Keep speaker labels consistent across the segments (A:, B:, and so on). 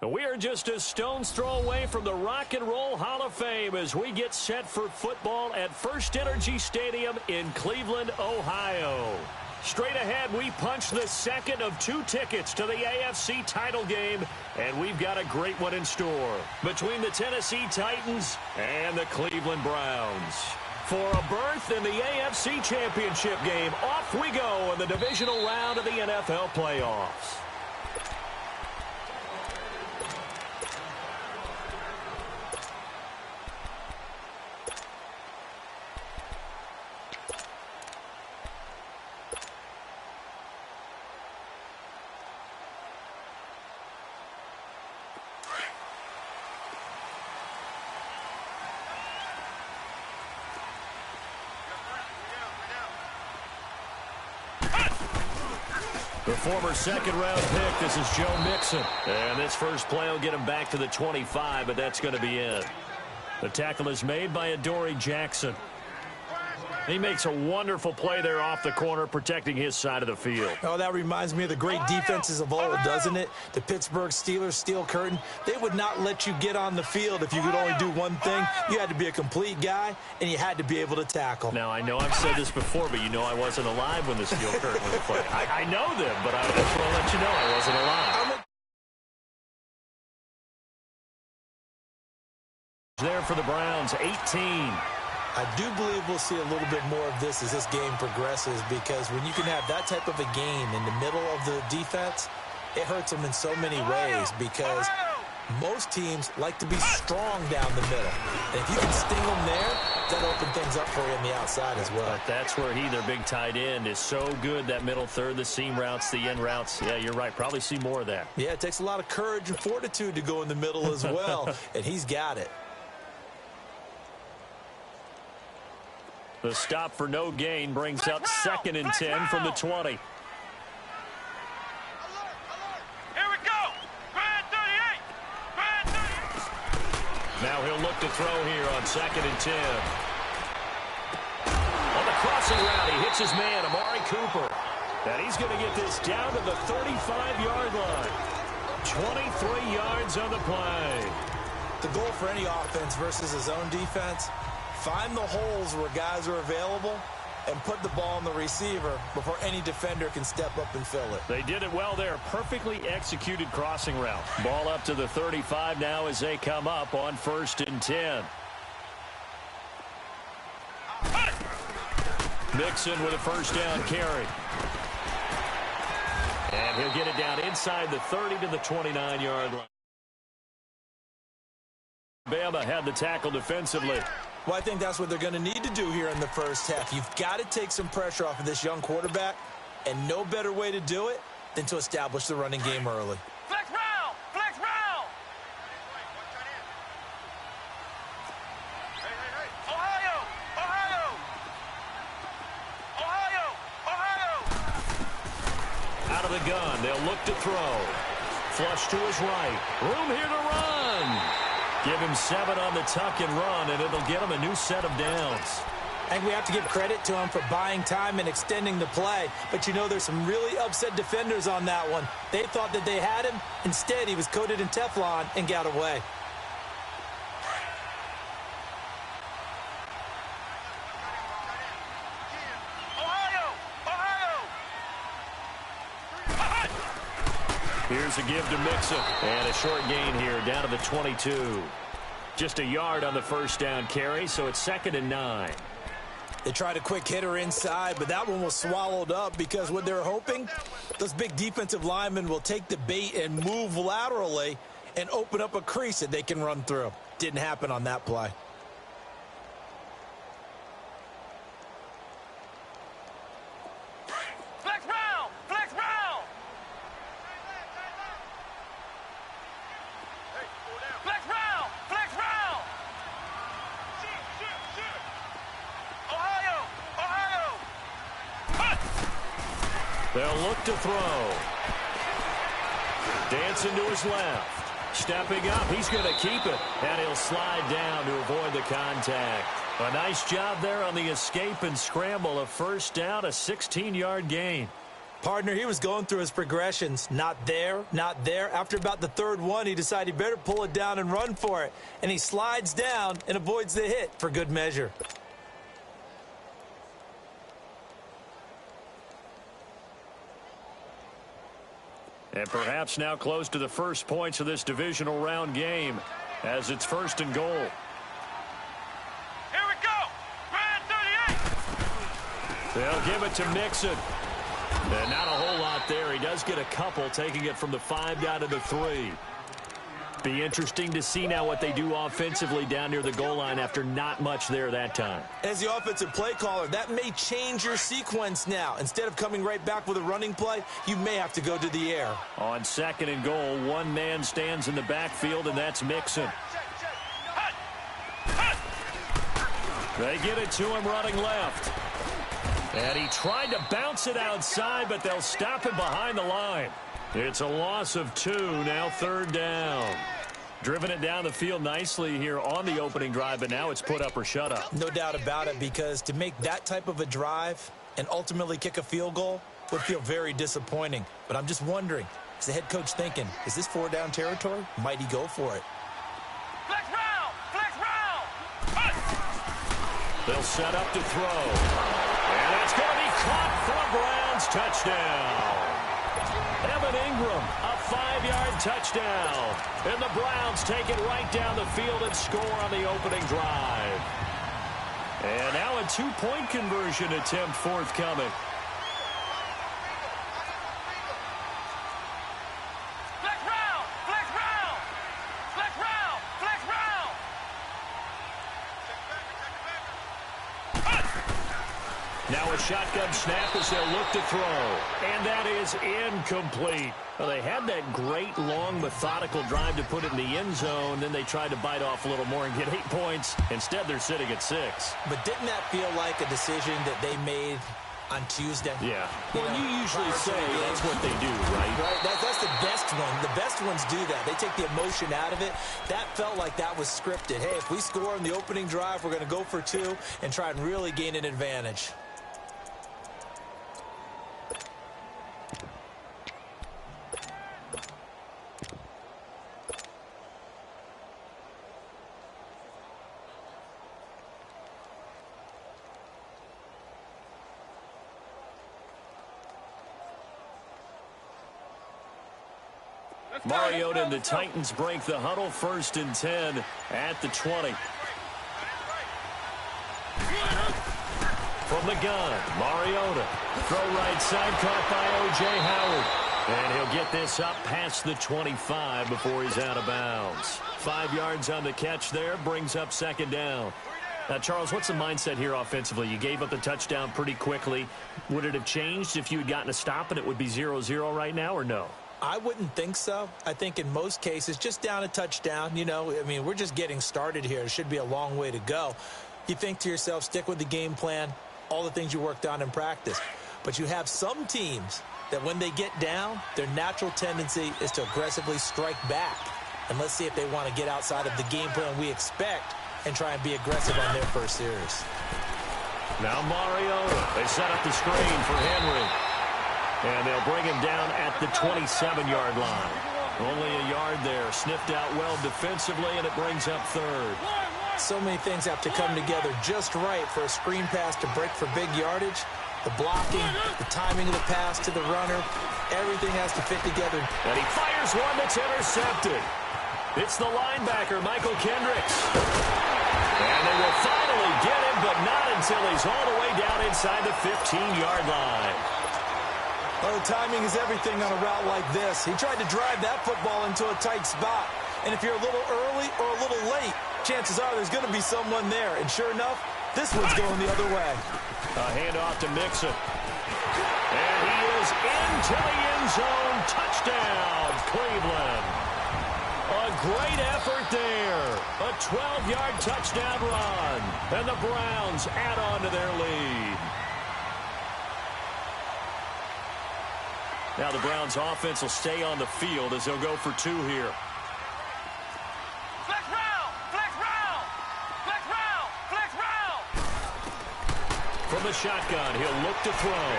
A: We are just a stone's throw away from the Rock and Roll Hall of Fame as we get set for football at First Energy Stadium in Cleveland, Ohio. Straight ahead, we punch the second of 2 tickets to the AFC title game, and we've got a great one in store between the Tennessee Titans and the Cleveland Browns. For a berth in the AFC Championship game, off we go in the divisional round of the NFL playoffs. The former second-round pick, this is Joe Mixon. And this first play will get him back to the 25, but that's going to be it. The tackle is made by Adoree Jackson. He makes a wonderful play there off the corner, protecting his side of the field.
B: Oh, that reminds me of the great defenses of old, doesn't it? The Pittsburgh Steelers steel curtain. They would not let you get on the field if you could only do one thing. You had to be a complete guy, and you had to be able to tackle.
A: Now, I know I've said this before, but you know I wasn't alive when the steel curtain was played. I know them, but I just want to let you know I wasn't alive. There for the Browns, 18.
B: I do believe we'll see a little bit more of this as this game progresses, because when you can have that type of a game in the middle of the defense, it hurts them in so many ways, because most teams like to be strong down the middle. And if you can sting them there, that'll open things up for you on the outside as well.
A: But that's where their big tight end, is so good, that middle third, the seam routes, the end routes. Yeah, you're right. Probably see more of that.
B: Yeah, it takes a lot of courage and fortitude to go in the middle as well, and he's got it.
A: The stop for no gain brings up 2nd and 10 from the 20.
C: Here we go. Grand 38. Grand 38.
A: Now he'll look to throw here on 2nd and 10. On the crossing route, he hits his man, Amari Cooper. And he's going to get this down to the 35-yard line. 23 yards on the play.
B: The goal for any offense versus his own defense: find the holes where guys are available and put the ball on the receiver before any defender can step up and fill it.
A: They did it well there. Perfectly executed crossing route. Ball up to the 35 now as they come up on 1st and 10. Mixon with a first down carry. And he'll get it down inside the 30 to the 29-yard line. Bama had the tackle defensively.
B: Well, I think that's what they're going to need to do here in the first half. You've got to take some pressure off of this young quarterback, and no better way to do it than to establish the running game early.
C: Flex round! Flex round! Hey. Ohio! Ohio! Ohio! Ohio!
A: Out of the gun, they'll look to throw. Flush to his right. Room here to run. Give him 7 on the tuck and run, and it'll get him a new set of downs.
B: I think we have to give credit to him for buying time and extending the play. But, you know, there's some really upset defenders on that one. They thought that they had him. Instead, he was coated in Teflon and got away.
A: Here's a give to Mixon. And a short gain here down to the 22. Just a yard on the first down carry, so it's 2nd and 9.
B: They tried a quick hitter inside, but that one was swallowed up because what they're hoping, those big defensive linemen will take the bait and move laterally and open up a crease that they can run through. Didn't happen on that play.
A: They'll look to throw. Dancing to his left. Stepping up, he's going to keep it. And he'll slide down to avoid the contact. A nice job there on the escape and scramble. A first down, a 16-yard gain.
B: Partner, he was going through his progressions. Not there, not there. After about the third one, he decided he better pull it down and run for it. And he slides down and avoids the hit for good measure.
A: And perhaps now close to the first points of this divisional round game as it's 1st and goal.
C: Here we go. Grand 38.
A: They'll give it to Mixon. And not a whole lot there. He does get a couple, taking it from the 5 down to the 3. Be interesting to see now what they do offensively down near the goal line after not much there that time.
B: As the offensive play caller, that may change your sequence now. Instead of coming right back with a running play, you may have to go to the air.
A: On 2nd and goal, one man stands in the backfield, and that's Mixon. They get it to him running left. And he tried to bounce it outside, but they'll stop him behind the line. It's a loss of 2, now 3rd down. Driven it down the field nicely here on the opening drive, but now it's put up or shut up.
B: No doubt about it, because to make that type of a drive and ultimately kick a field goal would feel very disappointing. But I'm just wondering, is the head coach thinking, is this 4-down territory? Might he go for it?
C: Flex round. Flex round.
A: They'll set up to throw. And it's going to be caught for a Browns touchdown. Evan Ingram, a 5-yard touchdown. And the Browns take it right down the field and score on the opening drive. And now a 2-point conversion attempt forthcoming.
C: Flex round. Flex round. Flex round. Flex round.
A: Now a shotgun snap as they'll look to throw. And that is incomplete. Well, they had that great, long, methodical drive to put it in the end zone. Then they tried to bite off a little more and get 8 points. Instead, they're sitting at 6.
B: But didn't that feel like a decision that they made on Tuesday?
A: Yeah. Well, you usually say that's what they do, right?
B: Right. That's the best one. The best ones do that. They take the emotion out of it. That felt like that was scripted. Hey, if we score on the opening drive, we're going to go for 2 and try and really gain an advantage.
A: Mariota and the Titans break the huddle, 1st and 10 at the 20. From the gun, Mariota. Throw right side, caught by O.J. Howard. And he'll get this up past the 25 before he's out of bounds. 5 yards on the catch there, brings up 2nd down. Now, Charles, what's the mindset here offensively? You gave up the touchdown pretty quickly. Would it have changed if you had gotten a stop and it would be 0-0 right now, or no?
B: I wouldn't think so. I think in most cases, just down a touchdown, you know, I mean, we're just getting started here. It should be a long way to go. You think to yourself, stick with the game plan, all the things you worked on in practice. But you have some teams that when they get down, their natural tendency is to aggressively strike back. And let's see if they want to get outside of the game plan we expect and try and be aggressive on their first series.
A: Now Mariota. They set up the screen for Henry. And they'll bring him down at the 27-yard line. Only a yard there. Sniffed out well defensively, and it brings up 3rd.
B: So many things have to come together just right for a screen pass to break for big yardage. The blocking, the timing of the pass to the runner, everything has to fit together.
A: And he fires one that's intercepted. It's the linebacker, Michael Kendricks. And they will finally get him, but not until he's all the way down inside the 15-yard line.
B: Oh, timing is everything on a route like this. He tried to drive that football into a tight spot. And if you're a little early or a little late, chances are there's going to be someone there. And sure enough, this one's going the other way.
A: A handoff to Mixon. And he is into the end zone. Touchdown, Cleveland. A great effort there. A 12-yard touchdown run. And the Browns add on to their lead. Now the Browns offense will stay on the field as they'll go for 2 here.
C: Flex round! Flex round! Flex round! Flex round!
A: From the shotgun, he'll look to throw.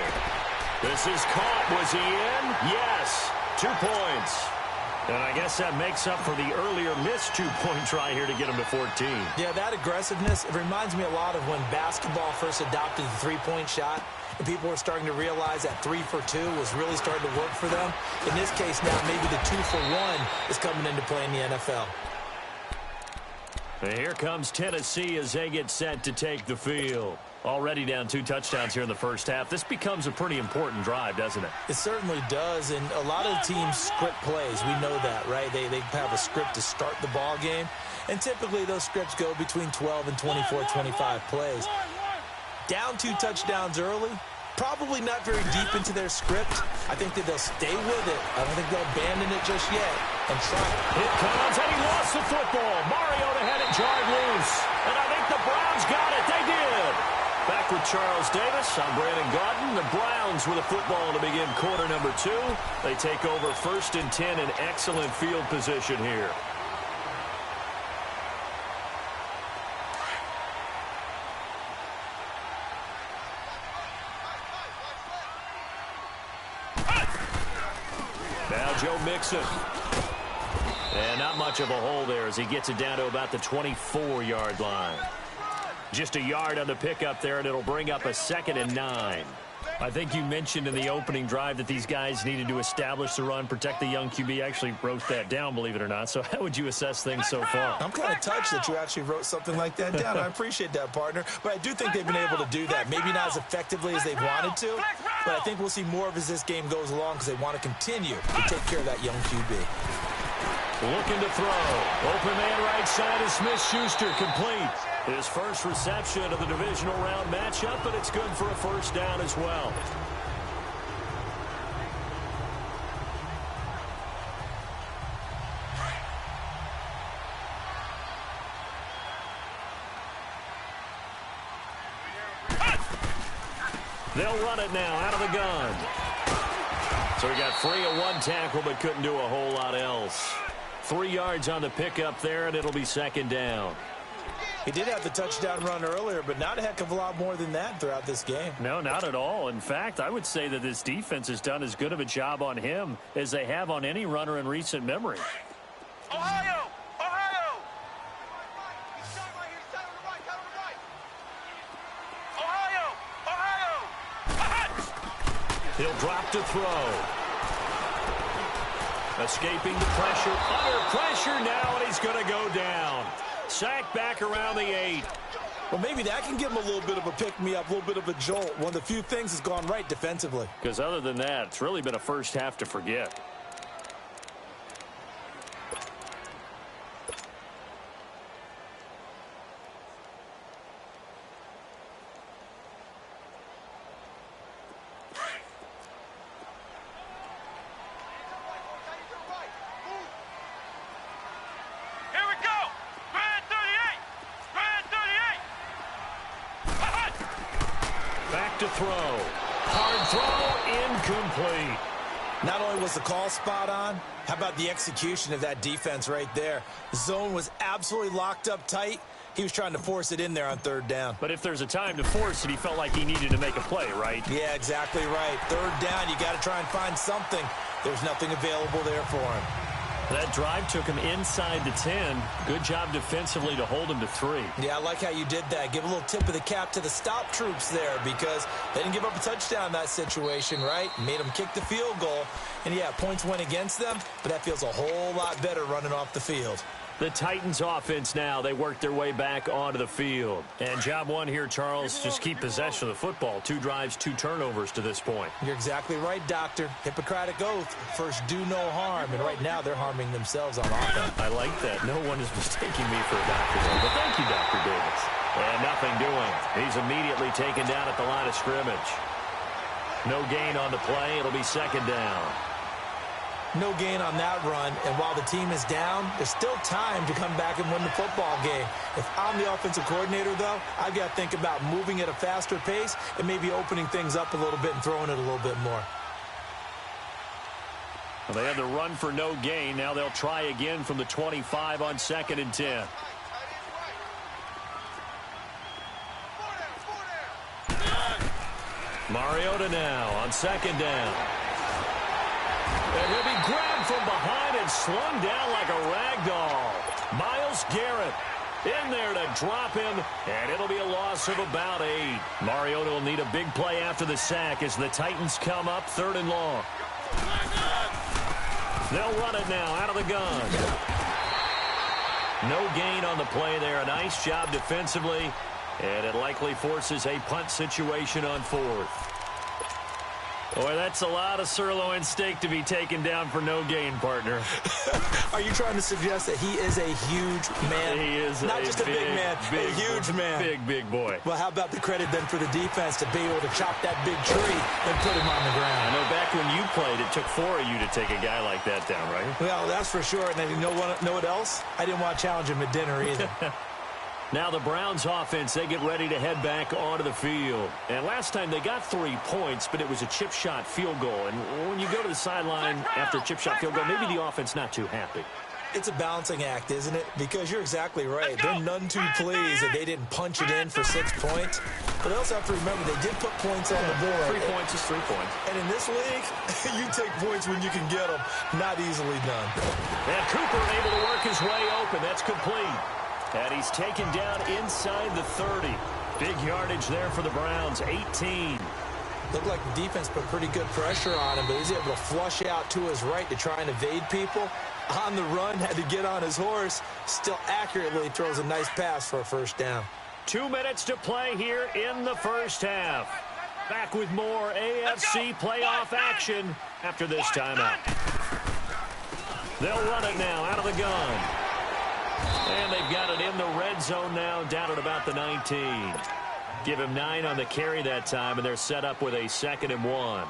A: This is caught. Was he in? Yes. 2 points. And I guess that makes up for the earlier missed 2-point try here to get him to 14.
B: Yeah, that aggressiveness, it reminds me a lot of when basketball first adopted the three-point shot, and people were starting to realize that 3 for 2 was really starting to work for them. In this case now, maybe the 2 for 1 is coming into play in the NFL.
A: And here comes Tennessee as they get set to take the field. Already down 2 touchdowns here in the first half. This becomes a pretty important drive, doesn't it?
B: It certainly does, and a lot of the teams script plays. We know that, right? They have a script to start the ball game, and typically those scripts go between 12 and 24, 25 plays. Down 2 touchdowns early, probably not very deep into their script. I think that they'll stay with it. I don't think they'll abandon it just yet and try.
A: Here comes, and he lost the football. Mariota had it jarred loose, and I think the Browns got it. They did. Back with Charles Davis, I'm Brandon Gaudin. The Browns with a football to begin quarter number 2. They take over 1st and 10 in excellent field position here. Now Joe Mixon. And not much of a hole there as he gets it down to about the 24-yard line. Just a yard on the pickup there, and it'll bring up a 2nd and 9. I think you mentioned in the opening drive that these guys needed to establish the run, protect the young QB. I actually wrote that down, believe it or not. So how would you assess things so far?
B: I'm kind of touched that you actually wrote something like that down. I appreciate that, partner. But I do think they've been able to do that. Maybe not as effectively as they've wanted to, but I think we'll see more of as this game goes along because they want to continue to take care of that young QB.
A: Looking to throw. Open man right side is Smith-Schuster, complete. His first reception of the divisional round matchup, but it's good for a 1st down as well. They'll run it now out of the gun. So he got free of 1 tackle, but couldn't do a whole lot else. 3 yards on the pickup there, and it'll be 2nd down.
B: He did have the touchdown run earlier, but not a heck of a lot more than that throughout this game.
A: No, not at all. In fact, I would say that this defense has done as good of a job on him as they have on any runner in recent memory.
C: Ohio! Ohio! Ohio! Ohio!
A: He'll drop to throw. Escaping the pressure. Under pressure now, and he's going to go down. Sacked back around the 8.
B: Well, maybe that can give him a little bit of a pick-me-up, a little bit of a jolt. One of the few things that's gone right defensively.
A: Because other than that, it's really been a first half to forget. To throw. Hard throw, incomplete.
B: Not only was the call spot on, how about the execution of that defense right there? The zone was absolutely locked up tight. He was trying to force it in there on 3rd down.
A: But if there's a time to force it, he felt like he needed to make a play, right?
B: Yeah, exactly right. 3rd down, you got to try and find something. There's nothing available there for him.
A: That drive took him inside the 10. Good job defensively to hold him to 3.
B: Yeah, I like how you did that. Give a little tip of the cap to the stop troops there because they didn't give up a touchdown in that situation, right? Made them kick the field goal. And, yeah, points went against them, but that feels a whole lot better running off the field.
A: The Titans offense now, they work their way back onto the field. And job one here, Charles, just keep possession of the football. 2 drives, 2 turnovers to this point.
B: You're exactly right, Doctor. Hippocratic oath. First, do no harm. And right now, they're harming themselves on offense.
A: I like that. No one is mistaking me for a doctor. But thank you, Dr. Davis. And nothing doing. He's immediately taken down at the line of scrimmage. No gain on the play. It'll be 2nd down.
B: No gain on that run, and while the team is down, there's still time to come back and win the football game. If I'm the offensive coordinator, though, I've got to think about moving at a faster pace and maybe opening things up a little bit and throwing it a little bit more.
A: Well, they had to run for no gain. Now they'll try again from the 25 on 2nd and 10. Mariota now on 2nd down. And he'll be grabbed from behind and slung down like a rag doll. Myles Garrett in there to drop him, and it'll be a loss of about 8. Mariota will need a big play after the sack as the Titans come up 3rd and long. They'll run it now out of the gun. No gain on the play there. A nice job defensively, and it likely forces a punt situation on 4th. Boy, that's a lot of sirloin steak to be taken down for no gain, partner.
B: Are you trying to suggest that he is a huge man?
A: He is
B: not just a big man, a huge man.
A: Big boy.
B: Well, how about the credit then for the defense to be able to chop that big tree and put him on the ground?
A: I know back when you played, it took 4 of you to take a guy like that down, right?
B: Well, that's for sure. And then you know what else? I didn't want to challenge him at dinner either.
A: Now the Browns offense, they get ready to head back onto the field. And last time they got 3 points, but it was a chip shot field goal. And when you go to the sideline after a chip shot field goal, maybe the offense not too happy.
B: It's a balancing act, isn't it? Because you're exactly right. They're none too pleased that they didn't punch it in for 6 points. But they also have to remember they did put points on the board.
A: 3 points is 3 points.
B: And in this league, you take points when you can get them. Not easily done.
A: And Cooper able to work his way open. That's complete. And he's taken down inside the 30. Big yardage there for the Browns, 18.
B: Looked like the defense put pretty good pressure on him, but he's able to flush out to his right to try and evade people. On the run, had to get on his horse. Still accurately throws a nice pass for a 1st down.
A: 2 minutes to play here in the 1st half. Back with more AFC playoff action after this timeout. They'll run it now out of the gun. And they've got it in the red zone now, down at about the 19. Give him 9 on the carry that time, and they're set up with a 2nd and 1.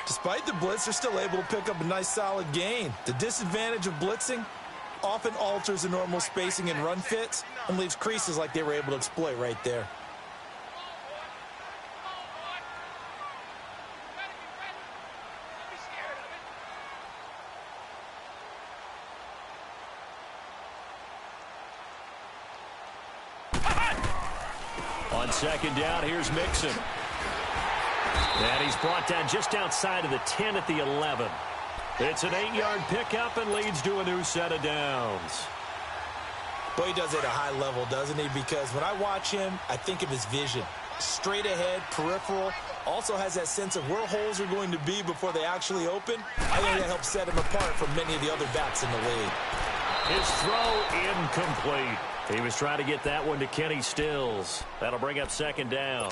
B: Despite the blitz, they're still able to pick up a nice solid gain. The disadvantage of blitzing often alters the normal spacing and run fits and leaves creases like they were able to exploit right there.
A: On 2nd down, here's Mixon. And he's brought down just outside of the 10 at the 11. It's an 8-yard pickup and leads to a new set of downs.
B: Boy, he does it at a high level, doesn't he? Because when I watch him, I think of his vision. Straight ahead, peripheral. Also has that sense of where holes are going to be before they actually open. I think that helps set him apart from many of the other backs in the league.
A: His throw incomplete. He was trying to get that one to Kenny Stills. That'll bring up 2nd down.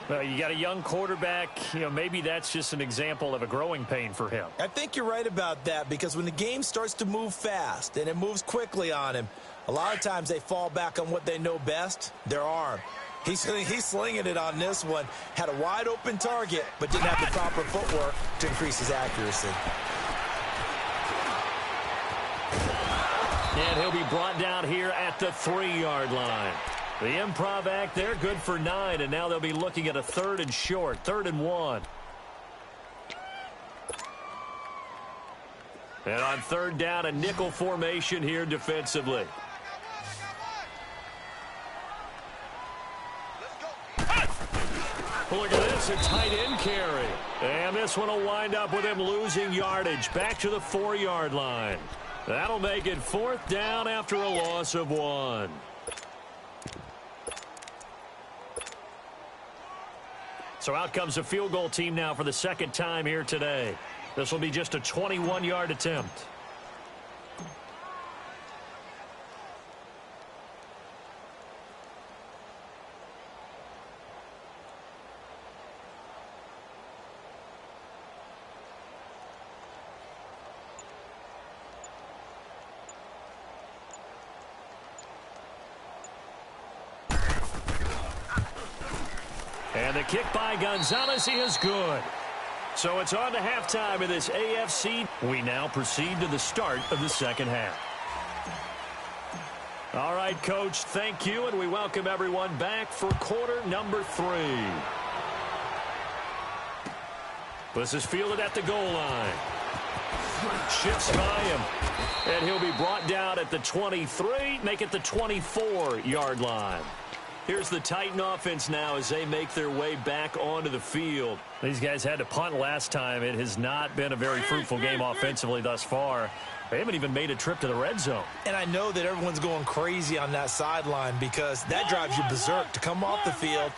A: Well, you got a young quarterback. Maybe that's just an example of a growing pain for him.
B: I think you're right about that, because when the game starts to move fast and it moves quickly on him, a lot of times they fall back on what they know best, their arm. He's slinging it on this one. Had a wide open target, but didn't have the proper footwork to increase his accuracy.
A: And he'll be brought down here at the 3-yard line. The improv act there, good for 9, and now they'll be looking at a 3rd and short, 3rd and 1. And on 3rd down, a nickel formation here defensively. Look at this, a tight end carry. And this one will wind up with him losing yardage. Back to the 4-yard line. That'll make it 4th down after a loss of 1. So out comes a field goal team now for the 2nd time here today. This will be just a 21-yard attempt. And the kick by Gonzalez is good. So it's on to halftime in this AFC. We now proceed to the start of the 2nd half. All right, Coach, thank you, and we welcome everyone back for quarter number 3. This is fielded at the goal line. shifts by him. And he'll be brought down at the 23, make it the 24-yard line. Here's the Titan offense now as they make their way back onto the field. These guys had to punt last time. It has not been a very fruitful game offensively thus far. They haven't even made a trip to the red zone.
B: And I know that everyone's going crazy on that sideline because that drives you berserk to come off the field,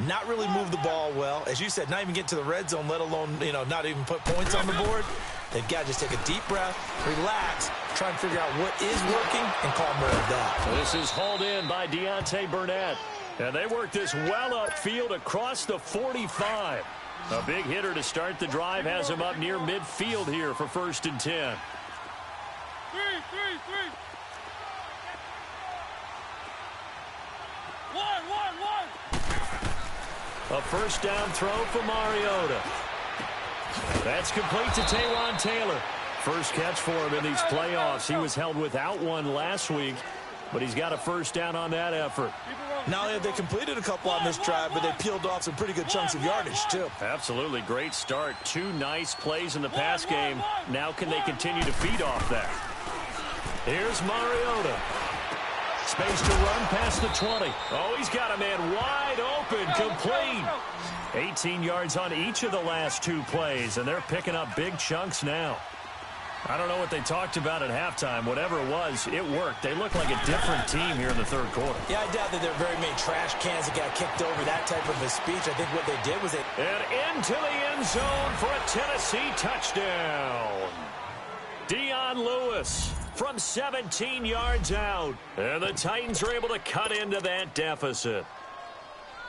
B: not really move the ball well. As you said, not even get to the red zone, let alone, not even put points on the board. They've got to just take a deep breath, relax, try and figure out what is working, and call more of that.
A: This is hauled in by Deontay Burnett. And they work this well upfield across the 45. A big hitter to start the drive has him up near midfield here for 1st and 10.
C: Three. 1.
A: A first down throw for Mariota. That's complete to Taywan Taylor. First catch for him in these playoffs. He was held without one last week, but he's got a first down on that effort.
B: Not only have they completed a couple on this drive, but they peeled off some pretty good chunks of yardage, too.
A: Absolutely great start. 2 nice plays in the pass game. Now can they continue to feed off that? Here's Mariota. Space to run past the 20. Oh, he's got a man wide open, complete. 18 yards on each of the last 2 plays, and they're picking up big chunks now. I don't know what they talked about at halftime. Whatever it was, it worked. They look like a different team here in the 3rd quarter.
B: Yeah, I doubt that there are very many trash cans that got kicked over, that type of a speech. I think what they did was
A: And into the end zone for a Tennessee touchdown. Dion Lewis from 17 yards out. And the Titans are able to cut into that deficit.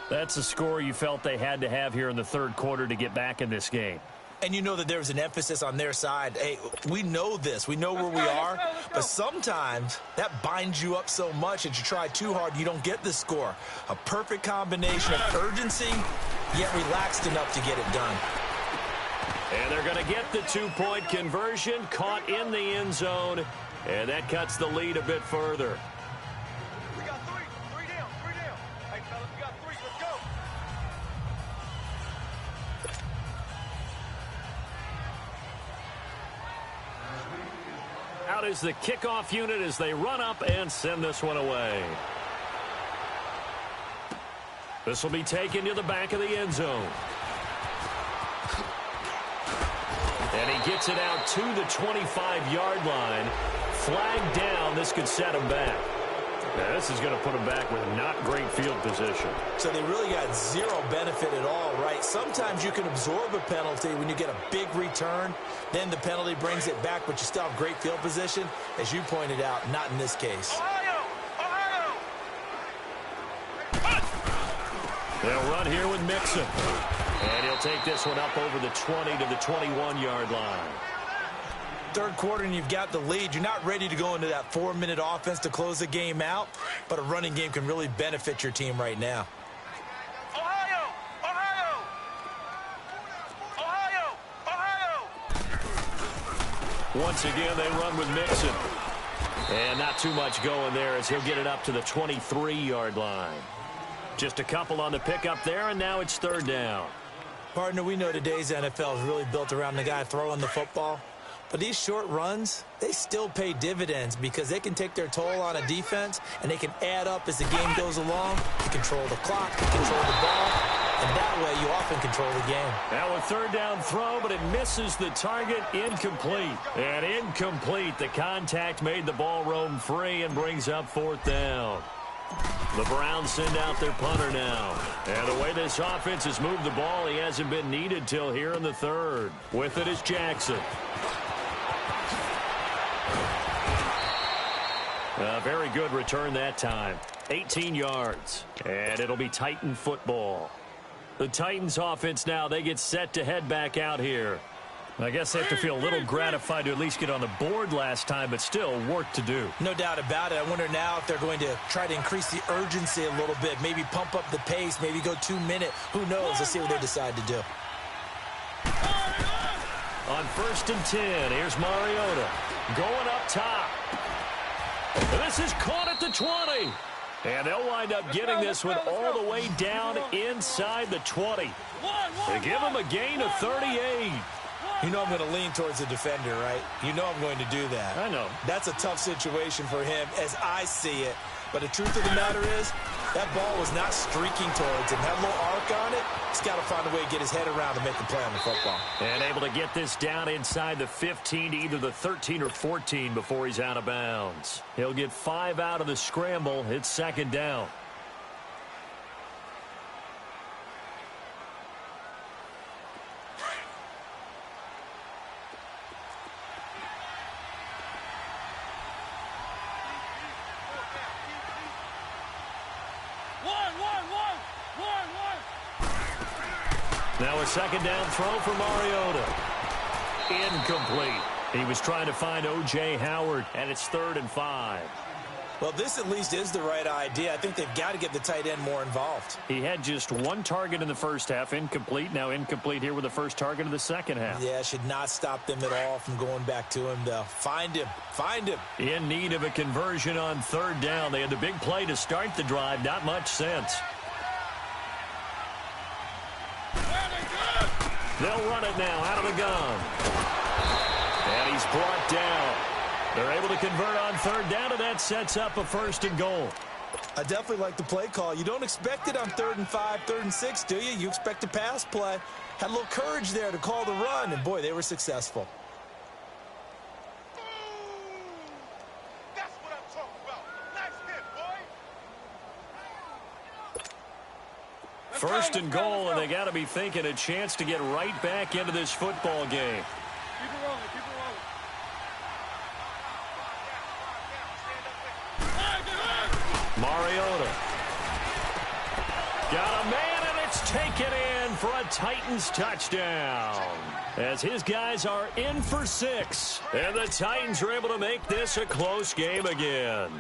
A: That's a score you felt they had to have here in the 3rd quarter to get back in this game.
B: And you know that there was an emphasis on their side. Hey, we know this. We know where we are. But sometimes that binds you up so much that you try too hard, you don't get the score. A perfect combination of urgency, yet relaxed enough to get it done.
A: And they're going to get the 2-point conversion, caught in the end zone. And that cuts the lead a bit further.
C: We got 3. 3 down. Hey, fellas, we got 3. Let's go.
A: Out is the kickoff unit as they run up and send this one away. This will be taken to the back of the end zone. And he gets it out to the 25-yard line. Flag down. This could set him back. Now, this is going to put him back with not great field position.
B: So they really got zero benefit at all, right? Sometimes you can absorb a penalty when you get a big return. Then the penalty brings it back, but you still have great field position. As you pointed out, not in this case.
C: Ohio!
A: They'll run here with Mixon. And he'll take this one up over the 20 to the 21-yard line.
B: 3rd quarter and you've got the lead. You're not ready to go into that 4-minute offense to close the game out, but a running game can really benefit your team right now.
C: Ohio!
A: Once again, they run with Mixon. And not too much going there as he'll get it up to the 23-yard line. Just a couple on the pickup there, and now it's 3rd down.
B: Partner, we know today's NFL is really built around the guy throwing the football. But these short runs, they still pay dividends because they can take their toll on a defense, and they can add up as the game goes along. You control the clock, you control the ball, and that way you often control the game.
A: Now a 3rd down throw, but it misses the target. Incomplete. And incomplete. The contact made the ball roam free and brings up 4th down. The Browns send out their punter now. And the way this offense has moved the ball, he hasn't been needed till here in the 3rd. With it is Jackson. A very good return that time. 18 yards. And it'll be Titan football. The Titans offense now, they get set to head back out here. I guess they have to feel a little gratified to at least get on the board last time, but still work to do.
B: No doubt about it. I wonder now if they're going to try to increase the urgency a little bit, maybe pump up the pace, maybe go 2-minute. Who knows? Let's see what they decide to do.
A: On 1st and 10, here's Mariota going up top. And this is caught at the 20. And they'll wind up getting this one all the way down inside the 20. They give him a gain of 38.
B: You know I'm going to lean towards the defender, right? You know I'm going to do that.
A: I know.
B: That's a tough situation for him as I see it. But the truth of the matter is, that ball was not streaking towards him. Had a little arc on it. He's got to find a way to get his head around and make a play on the football.
A: And able to get this down inside the 15 to either the 13 or 14 before he's out of bounds. He'll get 5 out of the scramble. It's second down. Now a second down throw for Mariota. Incomplete. He was trying to find O.J. Howard, and it's 3rd and 5.
B: Well, this at least is the right idea. I think they've got to get the tight end more involved.
A: He had just 1 target in the first half, incomplete. Now incomplete here with the first target of the second half.
B: Yeah, should not stop them at all from going back to him, though. Find him. Find him.
A: In need of a conversion on 3rd down. They had the big play to start the drive. Not much sense. They'll run it now out of the gun. And he's brought down. They're able to convert on 3rd down, and that sets up a 1st and goal.
B: I definitely like the play call. You don't expect it on 3rd and 5, 3rd and 6, do you? You expect a pass play. Had a little courage there to call the run, and, boy, they were successful.
C: That's what I'm talking about. Nice hit, boy.
A: 1st and goal, and they got to be thinking a chance to get right back into this football game.
C: Keep it rolling, keep it rolling.
A: Mariota. Got a man, and it's taken in for a Titans touchdown. As his guys are in for 6. And the Titans are able to make this a close game again.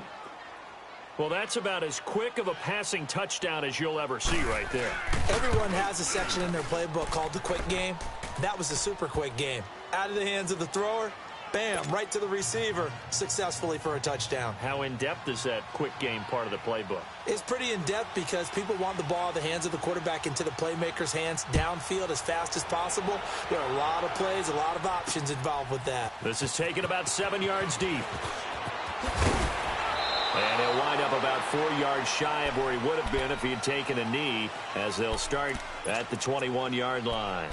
A: Well, that's about as quick of a passing touchdown as you'll ever see right there.
B: Everyone has a section in their playbook called the quick game. That was a super quick game. Out of the hands of the thrower, bam, right to the receiver, successfully for a touchdown.
A: How in-depth is that quick game part of the playbook?
B: It's pretty in-depth because people want the ball in the hands of the quarterback into the playmaker's hands downfield as fast as possible. There are a lot of plays, a lot of options involved with that.
A: This is taken about 7 yards deep. And he'll wind up about 4 yards shy of where he would have been if he had taken a knee, as they'll start at the 21-yard line.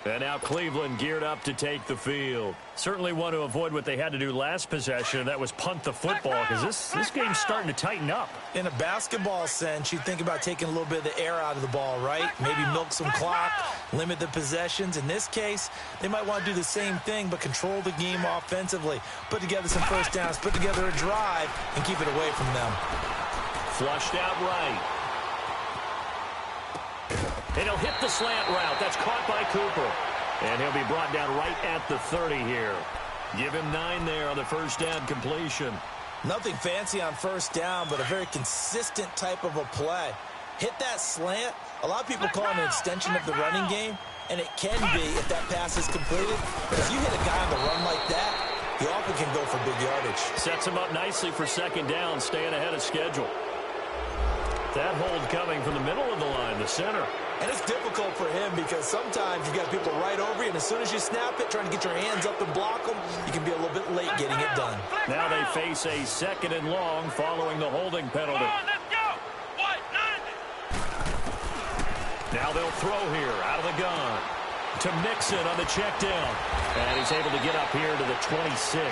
A: And now Cleveland geared up to take the field. Certainly want to avoid what they had to do last possession, and that was punt the football, because this game's starting to tighten up.
B: In a basketball sense, you'd think about taking a little bit of the air out of the ball, right? Maybe milk some clock, limit the possessions. In this case, they might want to do the same thing, but control the game offensively. Put together some first downs, put together a drive, and keep it away from them.
A: Flushed out right. And he'll hit the slant route. That's caught by Cooper. And he'll be brought down right at the 30 here. Give him 9 there on the first down completion.
B: Nothing fancy on first down, but a very consistent type of a play. Hit that slant. A lot of people call it an extension of the running game, and it can be if that pass is completed. But if you hit a guy on the run like that, he often can go for big yardage.
A: Sets him up nicely for second down, staying ahead of schedule. That hold coming from the middle of the line, the center.
B: And it's difficult for him because sometimes you got people right over you, and as soon as you snap it, trying to get your hands up and block them, you can be a little bit late getting it done.
A: Now they face a 2nd and long following the holding penalty.
C: Let's go. What?
A: Now they'll throw here out of the gun to Mixon on the check down. And he's able to get up here to the 26.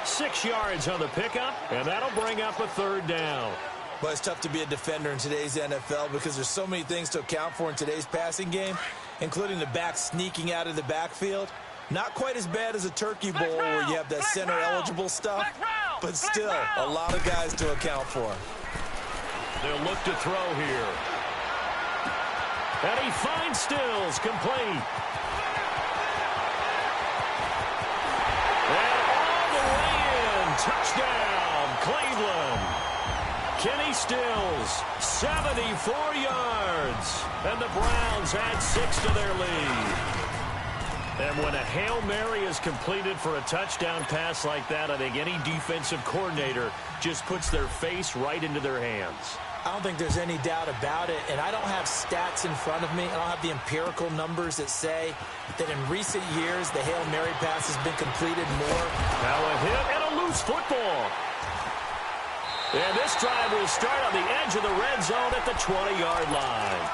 A: 6 yards on the pickup, and that'll bring up a 3rd down.
B: Well, it's tough to be a defender in today's NFL because there's so many things to account for in today's passing game, including the back sneaking out of the backfield. Not quite as bad as a turkey bowl where you have that center-eligible stuff, but still a lot of guys to account for.
A: They'll look to throw here. And he finds Stills, complete. And all the way in, touchdown, Cleveland. Kenny Stills, 74 yards. And the Browns add 6 to their lead. And when a Hail Mary is completed for a touchdown pass like that, I think any defensive coordinator just puts their face right into their hands.
B: I don't think there's any doubt about it, and I don't have stats in front of me. I don't have the empirical numbers that say that in recent years the Hail Mary pass has been completed more.
A: Now a hit and a loose football. And this drive will start on the edge of the red zone at the 20-yard line.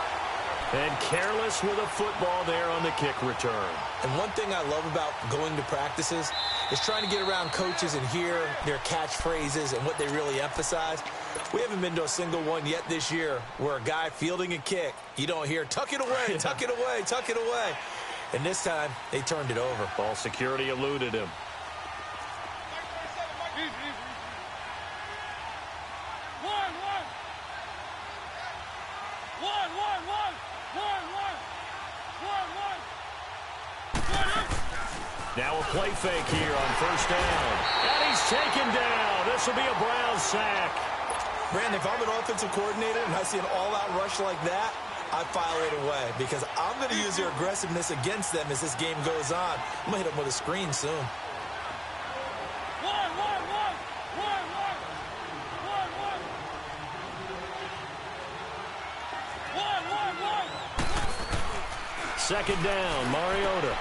A: And careless with a football there on the kick return.
B: And one thing I love about going to practices is trying to get around coaches and hear their catchphrases and what they really emphasize. We haven't been to a single one yet this year where a guy fielding a kick, you don't hear, tuck it away, tuck it away, tuck it away. And this time, they turned it over.
A: Ball security eluded him. Now a play fake here on first down. And he's taken down. This will be a Browns sack.
B: Brandon, if I'm an offensive coordinator and I see an all-out rush like that, I file it away because I'm going to use their aggressiveness against them as this game goes on. I'm going to hit them with a screen soon.
A: Second down, Mariota.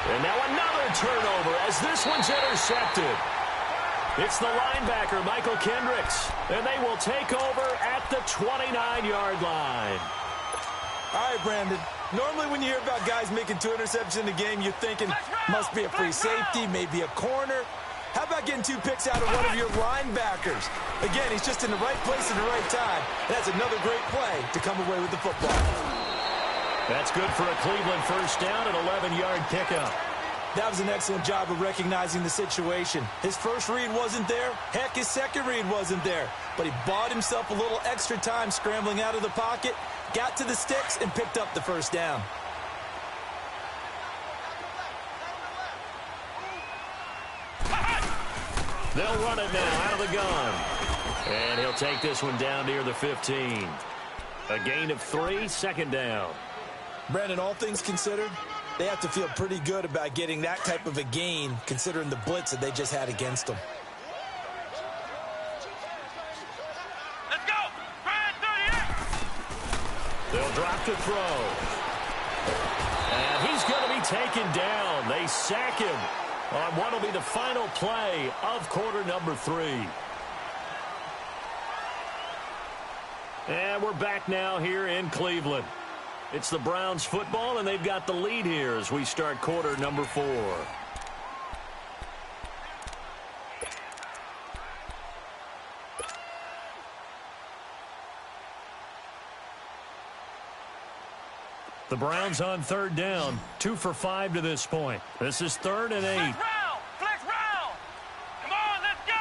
A: And now another turnover as this one's intercepted. It's the linebacker, Michael Kendricks, and they will take over at the 29-yard line.
B: All right, Brandon. Normally when you hear about guys making 2 interceptions in a game, you're thinking must be a free safety, maybe a corner. How about getting 2 picks out of one of your linebackers? Again, he's just in the right place at the right time. That's another great play to come away with the football.
A: That's good for a Cleveland first down and 11-yard pickup.
B: That was an excellent job of recognizing the situation. His first read wasn't there. Heck, his second read wasn't there. But he bought himself a little extra time scrambling out of the pocket, got to the sticks, and picked up the first down.
A: They'll run it now out of the gun. And he'll take this one down near the 15. A gain of 3, second down.
B: Brandon, all things considered, they have to feel pretty good about getting that type of a gain considering the blitz that they just had against them.
C: Let's go! Brad, 38!
A: They'll drop to throw. And he's going to be taken down. They sack him on what will be the final play of quarter number 3. And we're back now here in Cleveland. It's the Browns football, and they've got the lead here as we start quarter number 4. The Browns on third down, 2 for 5 to this point. This is 3rd and 8.
C: Flex round! Flex round! Come on, let's go!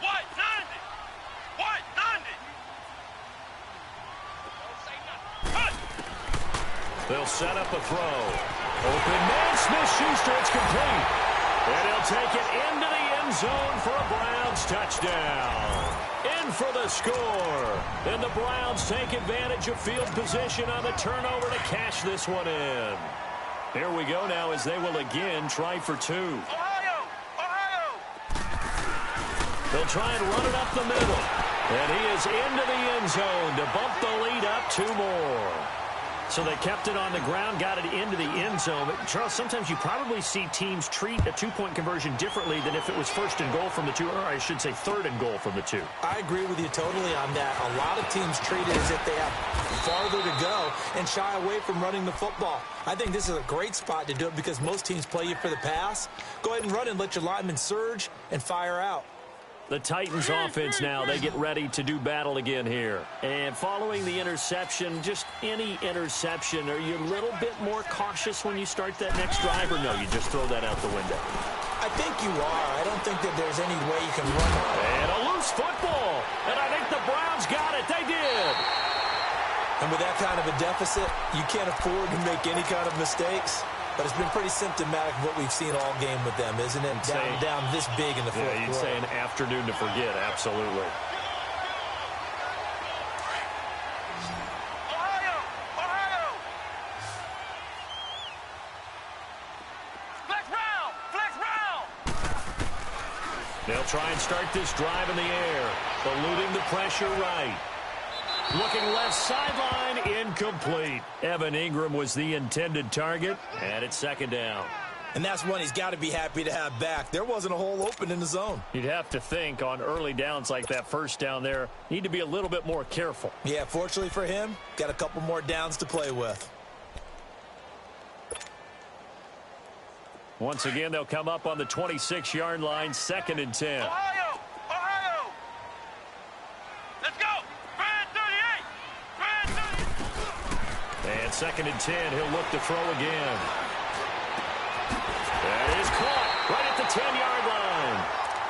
C: What? 90! What? 90! Cut!
A: They'll set up a throw. Open man, Smith-Schuster, it's complete. And he'll take it into the end zone for a Browns touchdown. In for the score. And the Browns take advantage of field position on the turnover to cash this one in. Here we go now as they will again try for 2.
C: Ohio! Ohio!
A: They'll try and run it up the middle. And he is into the end zone to bump the lead up 2 more. So they kept it on the ground, got it into the end zone. But Charles, sometimes you probably see teams treat a 2-point conversion differently than if it was 1st and goal from the 2, or I should say 3rd and goal from the 2.
B: I agree with you totally on that. A lot of teams treat it as if they have farther to go and shy away from running the football. I think this is a great spot to do it because most teams play you for the pass. Go ahead and run and let your linemen surge and fire out.
A: The Titans offense now, they get ready to do battle again here. And following the interception, just any interception, are you a little bit more cautious when you start that next drive, or no, you just throw that out the window?
B: I think you are. I don't think that there's any way you can run.
A: And a loose football. And I think the Browns got it. They did.
B: And with that kind of a deficit, you can't afford to make any kind of mistakes. But it's been pretty symptomatic of what we've seen all game with them, isn't it? Down this big in the fourth quarter.
A: Yeah, you'd say an afternoon to forget, absolutely.
C: Ohio! Ohio! Flex round! Flex round!
A: They'll try and start this drive in the air, eluding the pressure right. Looking left sideline, incomplete. Evan Ingram was the intended target, and it's second down.
B: And that's one he's got to be happy to have back. There wasn't a hole open in the zone.
A: You'd have to think on early downs like that first down there, need to be a little bit more careful.
B: Yeah, fortunately for him, got a couple more downs to play with.
A: Once again, they'll come up on the 26-yard line, 2nd and 10.
C: Ohio! Ohio! Let's go! Brand 38! Brand 38!
A: And 2nd and 10, he'll look to throw again. That is caught right at the 10-yard line.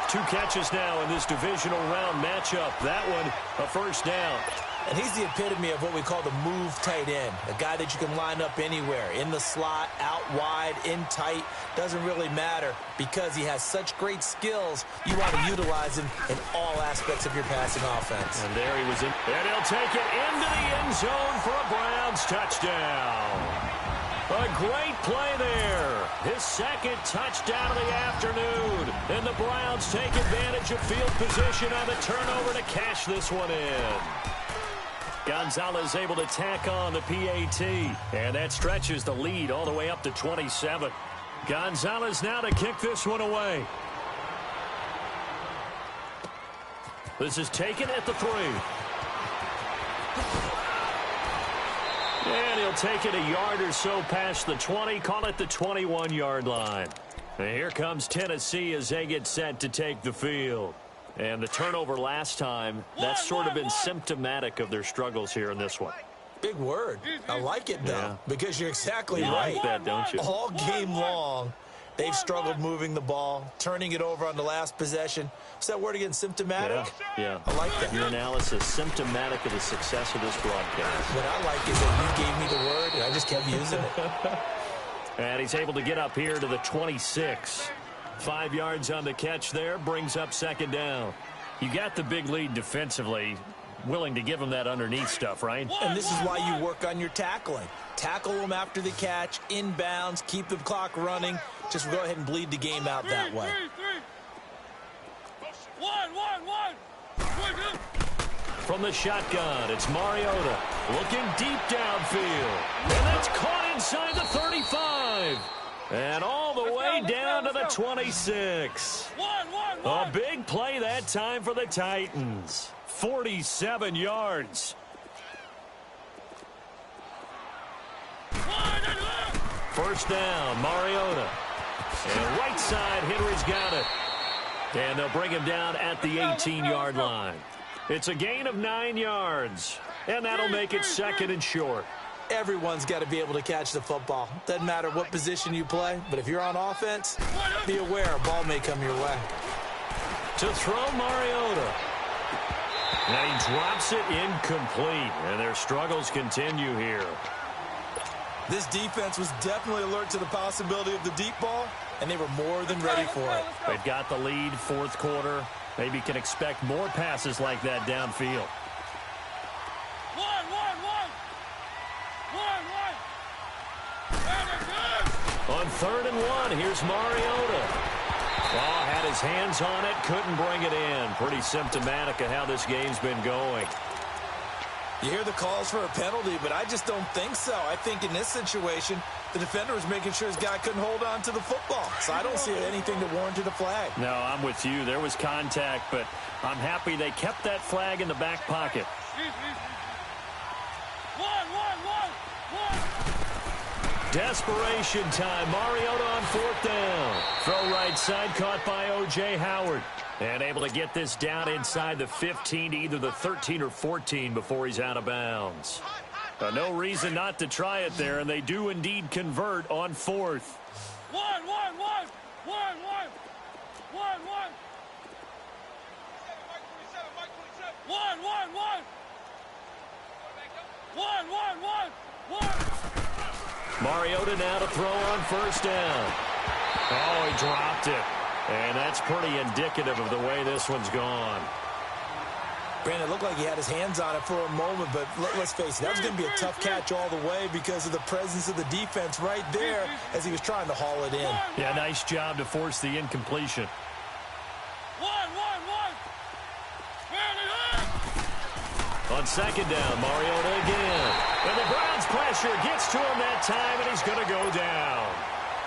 A: 2 catches now in this divisional round matchup. That one, a first down.
B: And he's the epitome of what we call the move tight end, a guy that you can line up anywhere, in the slot, out wide, in tight, doesn't really matter because he has such great skills. You want to utilize him in all aspects of your passing offense.
A: And there he was in. And he'll take it into the end zone for a Browns touchdown. A great play there. His 2nd touchdown of the afternoon. And the Browns take advantage of field position on the turnover to cash this one in. Gonzalez able to tack on the PAT. And that stretches the lead all the way up to 27. Gonzalez now to kick this one away. This is taken at the 3. And he'll take it a yard or so past the 20, call it the 21-yard line. And here comes Tennessee as they get set to take the field. And the turnover last time, that's sort of been symptomatic of their struggles here in this one.
B: Big word. I like it, though, because you're exactly right.
A: Like that, don't you?
B: All game long, they've struggled moving the ball, turning it over on the last possession. Is that word again, symptomatic?
A: Yeah.
B: I like that.
A: Your analysis, symptomatic of the success of this broadcast.
B: What I like is that you gave me the word, and I just kept using it.
A: And he's able to get up here to the 26. 5 yards on the catch there, brings up 2nd down. You got the big lead defensively, willing to give him that underneath stuff, right?
B: And this is why you work on your tackling. Tackle them after the catch, inbounds, keep the clock running. Just go ahead and bleed the game out that way.
C: 1, 1, 1.
A: From the shotgun, it's Mariota looking deep downfield. And that's caught inside the 35. And all the way down to the 26. A big play that time for the Titans. 47 yards. First down, Mariota. And right side, Henry's got it. And they'll bring him down at the 18-yard line. It's a gain of 9 yards. And that'll make it 2nd and short.
B: Everyone's got to be able to catch the football. Doesn't matter what position you play, but if you're on offense, be aware a ball may come your way.
A: To throw Mariota. And he drops it incomplete. And their struggles continue here.
B: This defense was definitely alert to the possibility of the deep ball, and they were more than ready for it.
A: They've got the lead, 4th quarter. Maybe can expect more passes like that downfield.
C: 1, 1, 1.
A: On 3rd and 1, here's Mariota. Oh, had his hands on it, couldn't bring it in. Pretty symptomatic of how this game's been going.
B: You hear the calls for a penalty, but I just don't think so. I think in this situation, the defender was making sure his guy couldn't hold on to the football. So I don't see anything that warranted a flag.
A: No, I'm with you. There was contact, but I'm happy they kept that flag in the back pocket.
C: 1, 1, 1, 1.
A: Desperation time. Mariota on 4th down. Throw right side, caught by O.J. Howard. And able to get this down inside the 15 to either the 13 or 14 before he's out of bounds. No reason not to try it there, and they do indeed convert on 4th.
C: 1, 1, 1, 1, 1, 1, 1. 1, 1, 1. 1, 1, 1, 1.
A: Mariota now to throw on 1st down. Oh, he dropped it. And that's pretty indicative of the way this one's gone.
B: Brandon, it looked like he had his hands on it for a moment, but let's face it, that was going to be a tough catch all the way because of the presence of the defense right there as he was trying to haul it in.
A: Yeah, nice job to force the incompletion.
C: 1, 1, 1.
A: On second down, Mariota again. And the Browns pressure gets to him that time, and he's going to go down.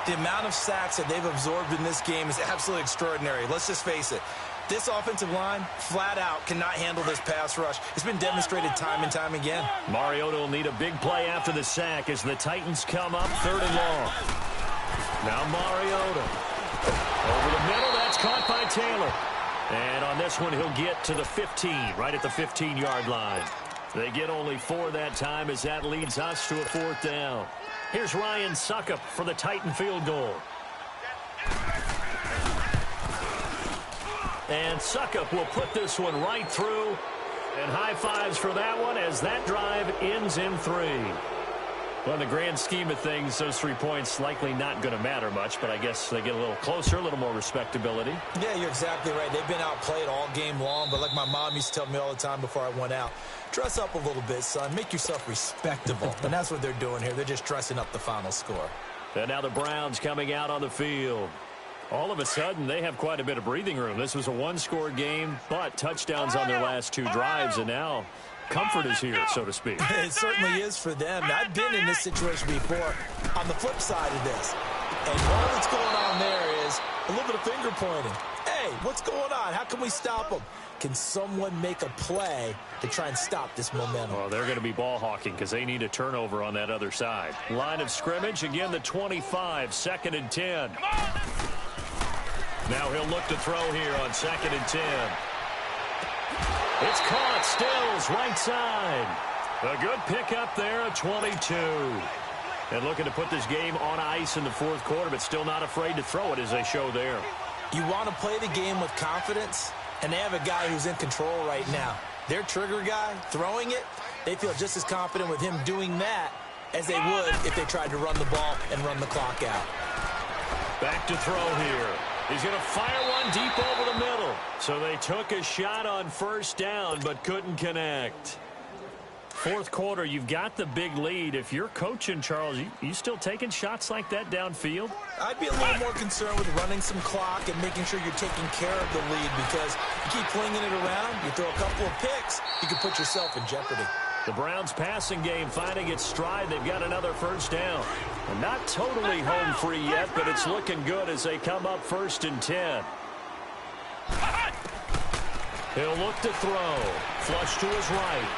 B: The amount of sacks that they've absorbed in this game is absolutely extraordinary. Let's just face it. This offensive line, flat out, cannot handle this pass rush. It's been demonstrated time and time again.
A: Mariota will need a big play after the sack as the Titans come up 3rd and long. Now Mariota. Over the middle, that's caught by Taylor. And on this one, he'll get to the 15, right at the 15-yard line. They get only 4 that time as that leads us to a 4th down. Here's Ryan Suckup for the Titan field goal. And Suckup will put this one right through. And high fives for that one as that drive ends in 3. Well, in the grand scheme of things, those 3 points likely not going to matter much, but I guess they get a little closer, a little more respectability.
B: Yeah, you're exactly right. They've been outplayed all game long, but like my mom used to tell me all the time before I went out, dress up a little bit, son. Make yourself respectable. And that's what they're doing here. They're just dressing up the final score.
A: And now the Browns coming out on the field. All of a sudden, they have quite a bit of breathing room. This was a one-score game, but touchdowns on their last 2 drives, and now comfort is here, so to speak.
B: It certainly is for them. Now, I've been in this situation before on the flip side of this. And all that's going on there is a little bit of finger pointing. Hey, what's going on? How can we stop them? Can someone make a play to try and stop this momentum?
A: Well, they're going to be ball hawking because they need a turnover on that other side. Line of scrimmage, again, the 25, 2nd and 10. Now he'll look to throw here on 2nd and 10. It's caught, Stills, right side. A good pickup there, a 22. And looking to put this game on ice in the 4th quarter, but still not afraid to throw it as they show there.
B: You want to play the game with confidence, and they have a guy who's in control right now. Their trigger guy, throwing it, they feel just as confident with him doing that as they would if they tried to run the ball and run the clock out.
A: Back to throw here. He's going to fire one deep over the middle. So they took a shot on 1st down, but couldn't connect. 4th quarter, you've got the big lead. If you're coaching, Charles, you still taking shots like that downfield?
B: I'd be a little more concerned with running some clock and making sure you're taking care of the lead, because you keep flinging it around, you throw a couple of picks, you can put yourself in jeopardy.
A: The Browns passing game finding its stride. They've got another 1st down. And not totally home free yet, but it's looking good as they come up 1st and 10. He'll look to throw. Flush to his right.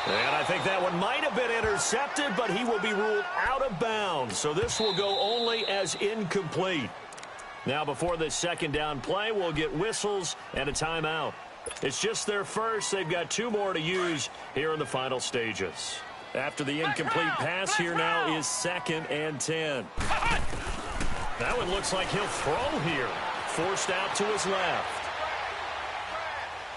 A: And I think that one might have been intercepted, but he will be ruled out of bounds. So this will go only as incomplete. Now before this 2nd down play, we'll get whistles and a timeout. It's just their first. They've got 2 more to use here in the final stages. After the incomplete pass, here now is 2nd and 10. That one looks like he'll throw here. Forced out to his left.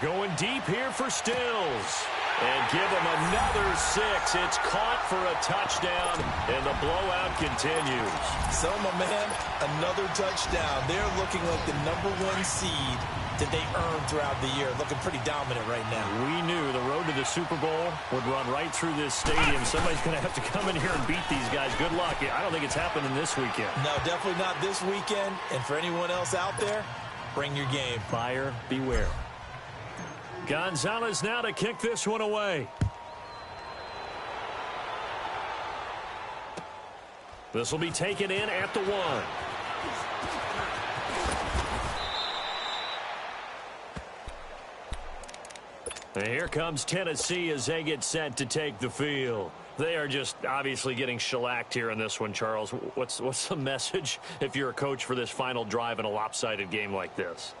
A: Going deep here for Stills. And give him another 6. It's caught for a touchdown, and the blowout continues.
B: So, my man, another touchdown. They're looking like the #1 seed that they earned throughout the year. Looking pretty dominant right now.
A: We knew the road to the Super Bowl would run right through this stadium. Somebody's going to have to come in here and beat these guys. Good luck. I don't think it's happening this weekend.
B: No, definitely not this weekend. And for anyone else out there, bring your game.
A: Buyer beware. Gonzalez now to kick this one away. This will be taken in at the 1. And here comes Tennessee as they get set to take the field. They are just obviously getting shellacked here in this one, Charles. What's the message if you're a coach for this final drive in a lopsided game like this?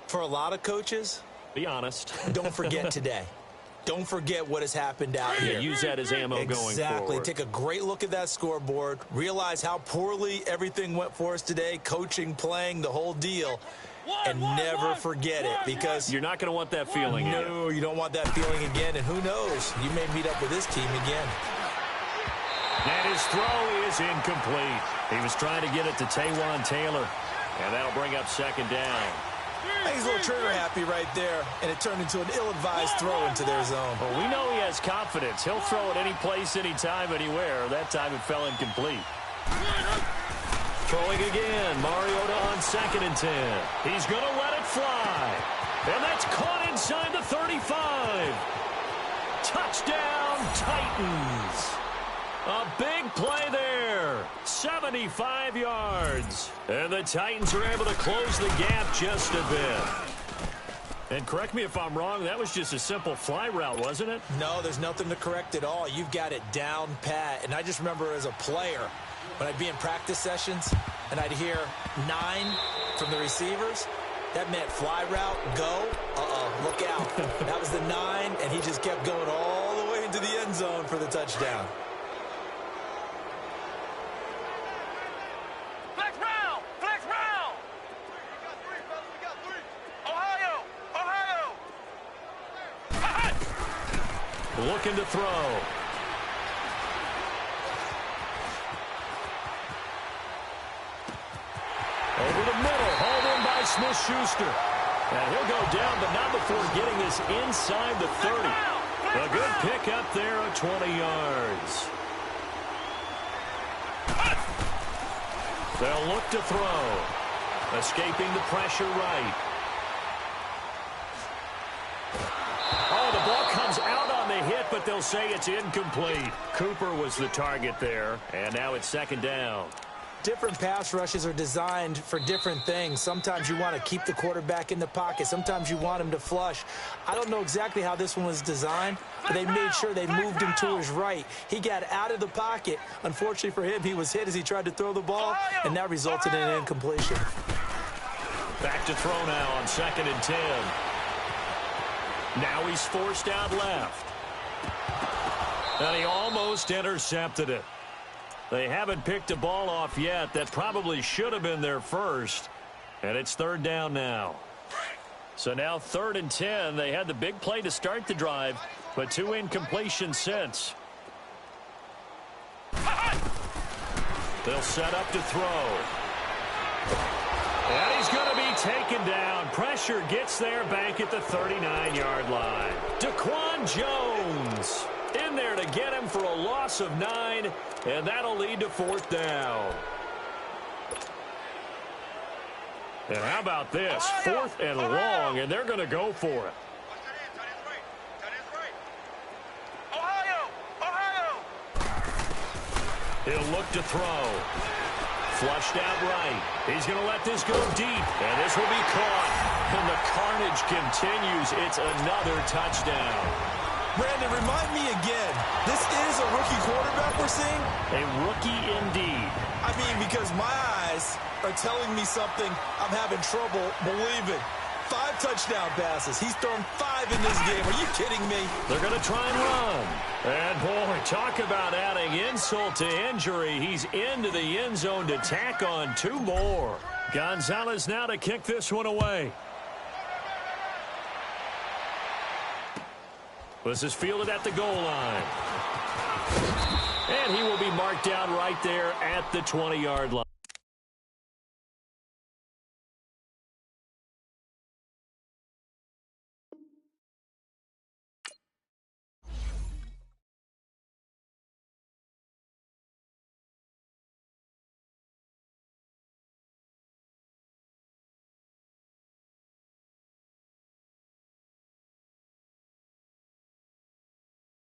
B: For a lot of coaches,
A: be honest.
B: Don't forget today. Don't forget what has happened out here.
A: Use that as ammo going forward.
B: Exactly. Take a great look at that scoreboard. Realize how poorly everything went for us today. Coaching, playing, the whole deal. And never forget it, because
A: you're not going to want that feeling again.
B: No, you don't want that feeling again. And who knows? You may meet up with this team again.
A: And his throw is incomplete. He was trying to get it to Taywan Taylor. And that'll bring up 2nd down.
B: He's a little trigger happy right there, and it turned into an ill-advised throw into their zone.
A: Well, we know he has confidence. He'll throw it any place, anytime, anywhere. That time it fell incomplete. Throwing again. Mariota on 2nd and 10. He's going to let it fly. And that's caught inside the 35. Touchdown, Titans. A big play there. 75 yards. And the Titans are able to close the gap just a bit. And correct me if I'm wrong, that was just a simple fly route, wasn't it?
B: No, there's nothing to correct at all. You've got it down pat. And I just remember as a player, when I'd be in practice sessions and I'd hear 9 from the receivers, that meant fly route, go, look out. That was the 9, and he just kept going all the way into the end zone for the touchdown.
C: Flex round! Flex round! We got three. Ohio!
A: Looking to throw. Over the middle, hauled in by Smith-Schuster. And he'll go down, but not before getting this inside the 30. A good pick up there of 20 yards. They'll look to throw. Escaping the pressure right. Oh, the ball comes out on the hit, but they'll say it's incomplete. Cooper was the target there, and now it's second down.
B: Different pass rushes are designed for different things. Sometimes you want to keep the quarterback in the pocket. Sometimes you want him to flush. I don't know exactly how this one was designed, but they made sure they moved him to his right. He got out of the pocket. Unfortunately for him, he was hit as he tried to throw the ball, and that resulted in an incompletion.
A: Back to throw now on 2nd and 10. Now he's forced out left. And he almost intercepted it. They haven't picked a ball off yet. That probably should have been their first. And it's 3rd down now. So now 3rd and 10. They had the big play to start the drive, but 2 incompletions since. They'll set up to throw. And he's going to be taken down. Pressure gets there back at the 39-yard line. Daquan Jones in there to get him for a loss of 9, and that'll lead to 4th down. And how about this? 4th and long, and they're going to go for it. He'll look to throw. Flushed out right. He's going to let this go deep, and this will be caught. And the carnage continues. It's another touchdown.
B: Brandon, remind me again, this is a rookie quarterback we're seeing?
A: A rookie indeed.
B: I mean, because my eyes are telling me something I'm having trouble believing. 5 touchdown passes. He's thrown 5 in this game. Are you kidding me?
A: They're going to try and run. And, boy, talk about adding insult to injury. He's into the end zone to tack on 2 more. Gonzalez now to kick this one away. This is fielded at the goal line. And he will be marked down right there at the 20-yard line.